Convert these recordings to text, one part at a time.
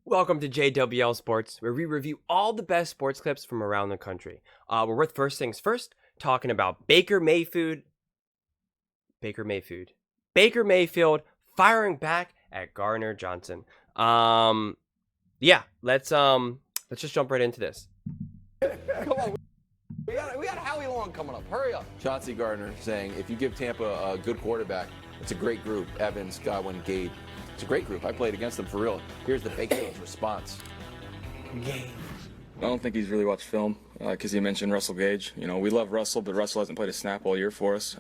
Welcome to JWL Sports, where we review all the best sports clips from around the country. We're with first things first, talking about Baker Mayfield firing back at Gardner Johnson. Let's just jump right into this. Come on, we got Howie Long coming up. Hurry up. Chauncey Gardner saying, if you give Tampa a good quarterback, it's a great group. Evans, Godwin, Gabe. It's a great group. I played against them for real. Here's the Bakefield's response. I don't think he's really watched film because he mentioned Russell Gage. You know, we love Russell, but Russell hasn't played a snap all year for us.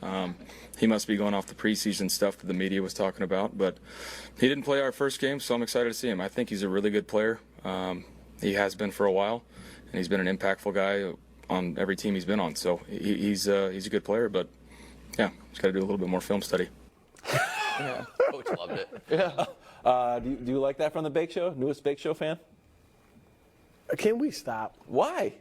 He must be going off the preseason stuff that the media was talking about, but he didn't play our first game, so I'm excited to see him. I think he's a really good player. He has been for a while, and he's been an impactful guy on every team he's been on. So he's a good player, but yeah, he's got to do a little bit more film study. Yeah, Coach loved it. Yeah. Do you like that from the Bake Show? Newest Bake Show fan? Can we stop? Why?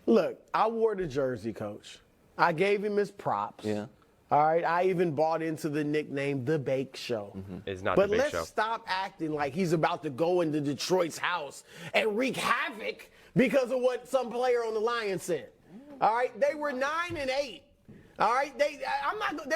Look, I wore the jersey, Coach. I gave him his props. Yeah. All right. I even bought into the nickname The Bake Show. Mm-hmm. It's not But the Bake let's Show. stop acting like he's about to go into Detroit's house and wreak havoc because of what some player on the Lions said. All right. They were 9-8. All right, they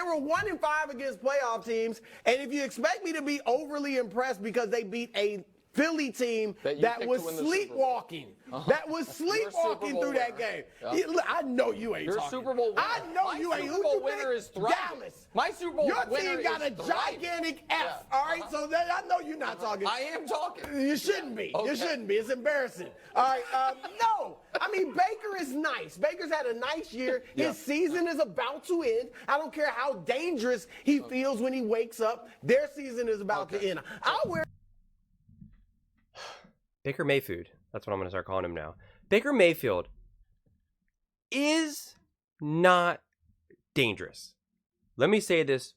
were 1-5 against playoff teams, and if you expect me to be overly impressed because they beat a Philly team that was sleepwalking, through that game. Yeah. I know you ain't Your talking. Super Bowl winner. I know My you ain't. Super Who Bowl you winner pick? is thriving. Dallas. My Super Bowl Your winner team got a is thriving. gigantic F. Yeah. All right, so I know you're not talking. I am talking. You shouldn't be. Okay. You shouldn't be. It's embarrassing. All right. No. I mean, Baker is nice. Baker's had a nice year. His season is about to end. I don't care how dangerous he feels when he wakes up. Their season is about to end. I'll wear. Baker Mayfield. That's what I'm going to start calling him now. Baker Mayfield is not dangerous. Let me say this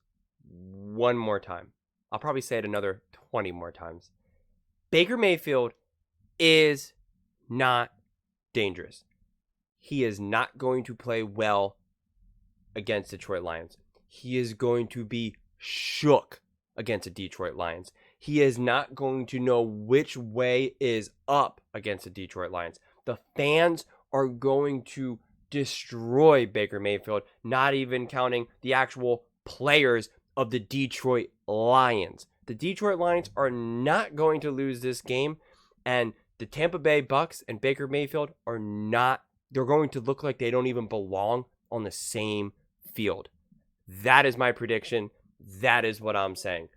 one more time. I'll probably say it another 20 more times. Baker Mayfield is not dangerous. He is not going to play well against Detroit Lions. He is going to be shook against the Detroit Lions. He is not going to know which way is up against the Detroit Lions. The fans are going to destroy Baker Mayfield, not even counting the actual players of the Detroit Lions. The Detroit Lions are not going to lose this game, and the Tampa Bay Bucks and Baker Mayfield are not. They're going to look like they don't even belong on the same field. That is my prediction. That is what I'm saying.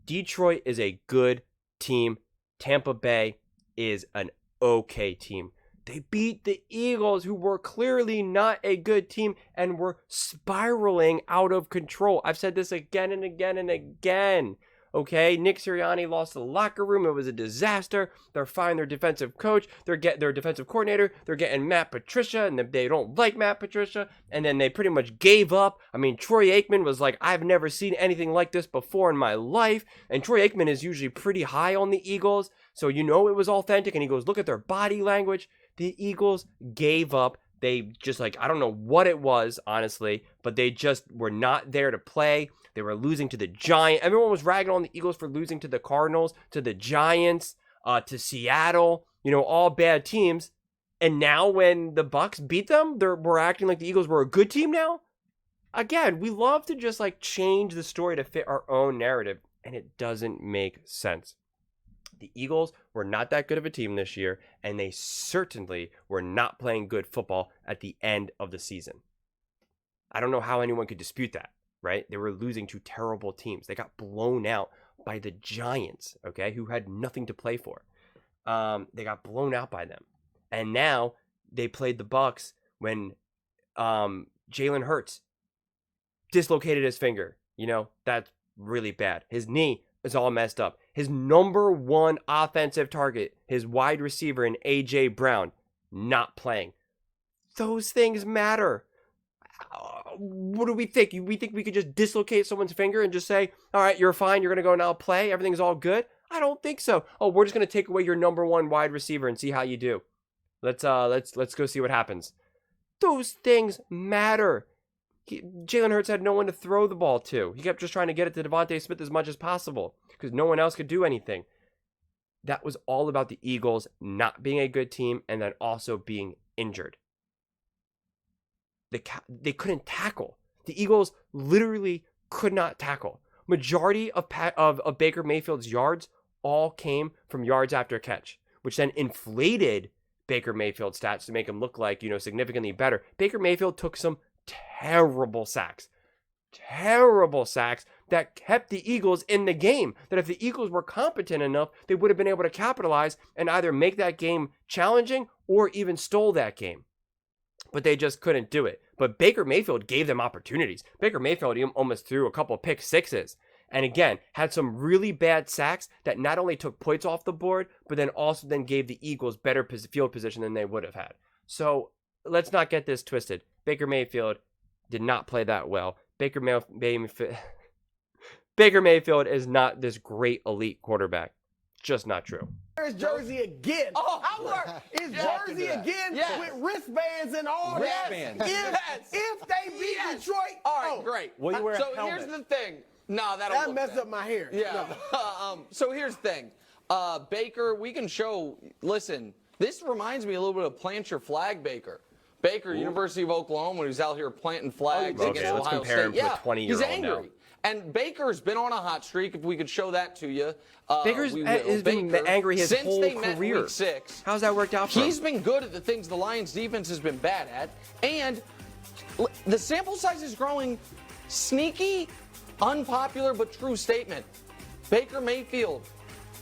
Detroit is a good team. Tampa Bay is an okay team. They beat the Eagles, who were clearly not a good team and were spiraling out of control. I've said this again and again and again. Okay, Nick Sirianni lost the locker room. It was a disaster. They're firing their defensive coach. They're getting their defensive coordinator. They're getting Matt Patricia, and they don't like Matt Patricia. And then they pretty much gave up. I mean, Troy Aikman was like, I've never seen anything like this before in my life. And Troy Aikman is usually pretty high on the Eagles, so you know it was authentic. And he goes, look at their body language. The Eagles gave up. They just I don't know what it was, honestly, but they just were not there to play. They were losing to the Giants. Everyone was ragging on the Eagles for losing to the Cardinals, to the Giants, to Seattle, all bad teams. And now when the Bucks beat them, we're acting like the Eagles were a good team now. Again, we love to just change the story to fit our own narrative, and it doesn't make sense. The Eagles were not that good of a team this year, and they certainly were not playing good football at the end of the season. I don't know how anyone could dispute that, right? They were losing to terrible teams. They got blown out by the Giants, okay, who had nothing to play for. They got blown out by them. And now they played the Bucks when Jalen Hurts dislocated his finger. That's really bad. His knee is all messed up. His number one offensive target, his wide receiver in A.J. Brown, not playing. Those things matter. What do we think? We think we could just dislocate someone's finger and just say, all right, you're fine. You're going to go now play. Everything's all good. I don't think so. Oh, we're just going to take away your number one wide receiver and see how you do. Let's go see what happens. Those things matter. Jalen Hurts had no one to throw the ball to. He kept just trying to get it to Devontae Smith as much as possible because no one else could do anything. that was all about the Eagles not being a good team and then also being injured. They couldn't tackle. The Eagles literally could not tackle. Majority of Baker Mayfield's yards all came from yards after catch, which then inflated Baker Mayfield's stats to make him look like, significantly better. Baker Mayfield took some terrible sacks that kept the Eagles in the game. That if the Eagles were competent enough, they would have been able to capitalize and either make that game challenging or even stole that game. But they just couldn't do it. But Baker Mayfield gave them opportunities. Baker Mayfield almost threw a couple of pick sixes. And again, had some really bad sacks that not only took points off the board, but then also gave the Eagles better field position than they would have had. So let's not get this twisted. Baker Mayfield did not play that well. Baker Mayfield is not this great elite quarterback. Just not true. There's Jersey again. Oh, Is Jersey again with wristbands and all Wristbands. that? If they beat Detroit. All right, great. Will you wear a so helmet? here's the thing. No, that'll That look messed bad. up my hair. Yeah. No. So here's the thing. Baker, we can show. Listen, this reminds me a little bit of Plant Your Flag Baker. Baker, University of Oklahoma, when he was out here planting flags Okay, against let's Ohio compare State. him to a 20-year-old he's angry. now. And Baker's been on a hot streak. If we could show that to you, Baker's we will. has been Baker, angry his since whole they met career. Week 6, How's that worked out for him? he's been good at the things the Lions defense has been bad at. And the sample size is growing. Sneaky, unpopular, but true statement. Baker Mayfield,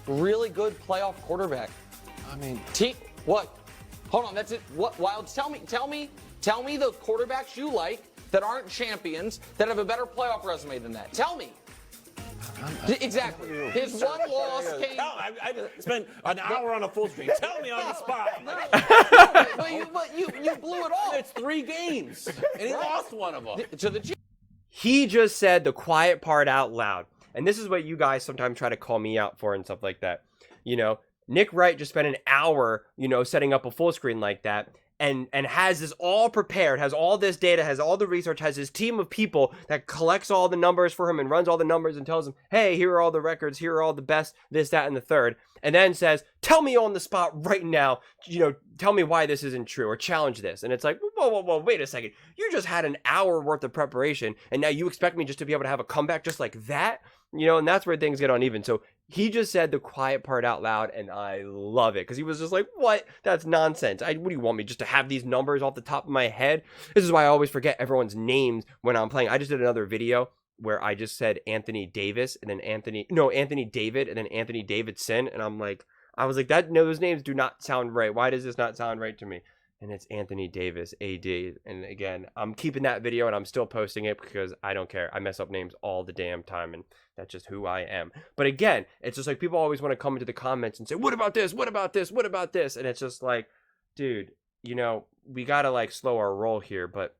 really good playoff quarterback. I mean, What? Hold on, that's it. What, Wilds? Tell me the quarterbacks you like that aren't champions that have a better playoff resume than that. Tell me. Exactly. His one loss came. I spent an hour on a full screen. Tell me on the spot. But you blew it all. It's 3 games, and he lost one of them. To the Chiefs. He just said the quiet part out loud. And this is what you guys sometimes try to call me out for and stuff like that. Nick Wright just spent an hour, setting up a full screen like that and has this all prepared, has all this data, has all the research, has his team of people that collects all the numbers for him and runs all the numbers and tells him, hey, here are all the records, here are all the best, this, that, and the third. And then says, tell me on the spot right now, tell me why this isn't true or challenge this. And it's like, whoa, wait a second. You just had an hour worth of preparation and now you expect me just to be able to have a comeback just like that? And that's where things get uneven. So he just said the quiet part out loud, and I love it because he was just like, what? That's nonsense. What do you want me just to have these numbers off the top of my head? This is why I always forget everyone's names when I'm playing. I just did another video where I just said Anthony Davis and then Anthony David and then Anthony Davidson. And I was like, those names do not sound right. Why does this not sound right to me? And it's Anthony Davis, AD. And again, I'm keeping that video and I'm still posting it because I don't care. I mess up names all the damn time and that's just who I am. But again, it's just like people always want to come into the comments and say, what about this? What about this? What about this? And it's just like, dude, we got to slow our roll here. But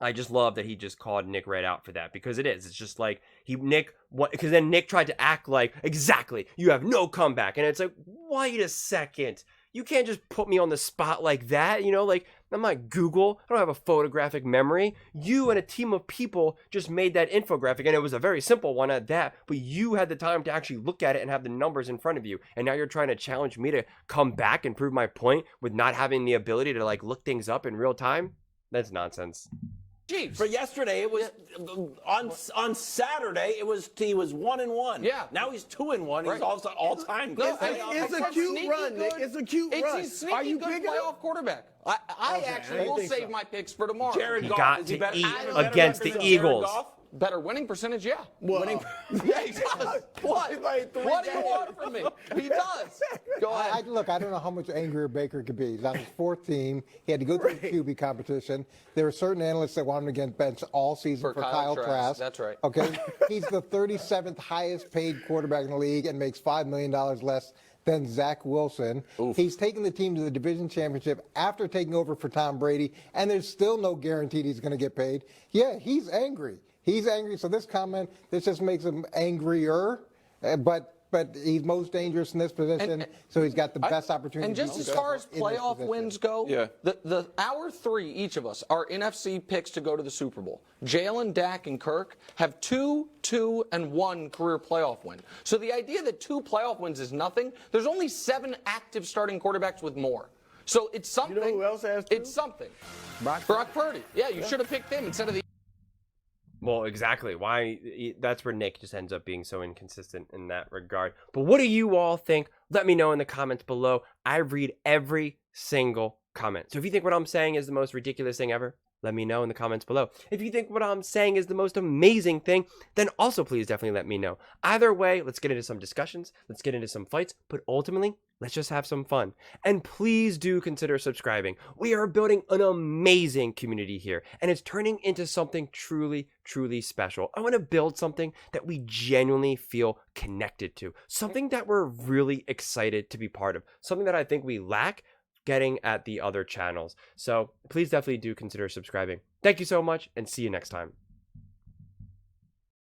I just love that he just called Nick Wright out for that because it is. It's just like because then Nick tried to act like, exactly, you have no comeback. And it's like, wait a second. You can't just put me on the spot like that, I'm not Google. I don't have a photographic memory. You and a team of people just made that infographic, and it was a very simple one at that, but you had the time to actually look at it and have the numbers in front of you, and now you're trying to challenge me to come back and prove my point with not having the ability to, look things up in real time? That's nonsense. Chiefs. For yesterday, it was on Saturday. He was 1-1. Yeah. Now he's 2-1. Right. He's also all-time. No, It's a cute run, Nick. It's a cute run. It's a sneaky Are you good picking playoff up? quarterback. I actually will think save so. my picks for tomorrow. Jared He Goff, got is he to better- eat is he better against record the than Jared Eagles. Goff? Better winning percentage, yeah. Well, Yeah, he does. What? He's played 3 What do you games. want from me? He does. Go ahead. Look, I don't know how much angrier Baker could be. He's on his 4th team. He had to go through the QB competition. There were certain analysts that wanted him to get benched all season for Kyle Trask. That's right. Okay? He's the 37th highest paid quarterback in the league and makes $5 million less than Zach Wilson. He's taken the team to the division championship after taking over for Tom Brady, and there's still no guarantee he's going to get paid. Yeah, he's angry. He's angry. So this just makes him angrier. But but he's most dangerous in this position, so he's got the best opportunity. And just to as be far as successful in this playoff position. wins go, Yeah. our three, each of us, are NFC picks to go to the Super Bowl. Jalen, Dak, and Kirk have 2, 2, and 1 career playoff win. So the idea that 2 playoff wins is nothing, there's only 7 active starting quarterbacks with more. So it's something. You know who else has 2? It's something. Brock Purdy. Yeah, you should have picked him instead of the. Well, exactly. Why? That's where Nick just ends up being so inconsistent in that regard. But what do you all think? Let me know in the comments below. I read every single comment. So if you think what I'm saying is the most ridiculous thing ever, let me know in the comments below. If you think what I'm saying is the most amazing thing, then also please definitely let me know. Either way, let's get into some discussions. Let's get into some fights. But ultimately, let's just have some fun. And please do consider subscribing. We are building an amazing community here, and it's turning into something truly, truly special. I want to build something that we genuinely feel connected to, something that we're really excited to be part of, something that I think we lack getting at the other channels. So please definitely do consider subscribing. Thank you so much, and see you next time.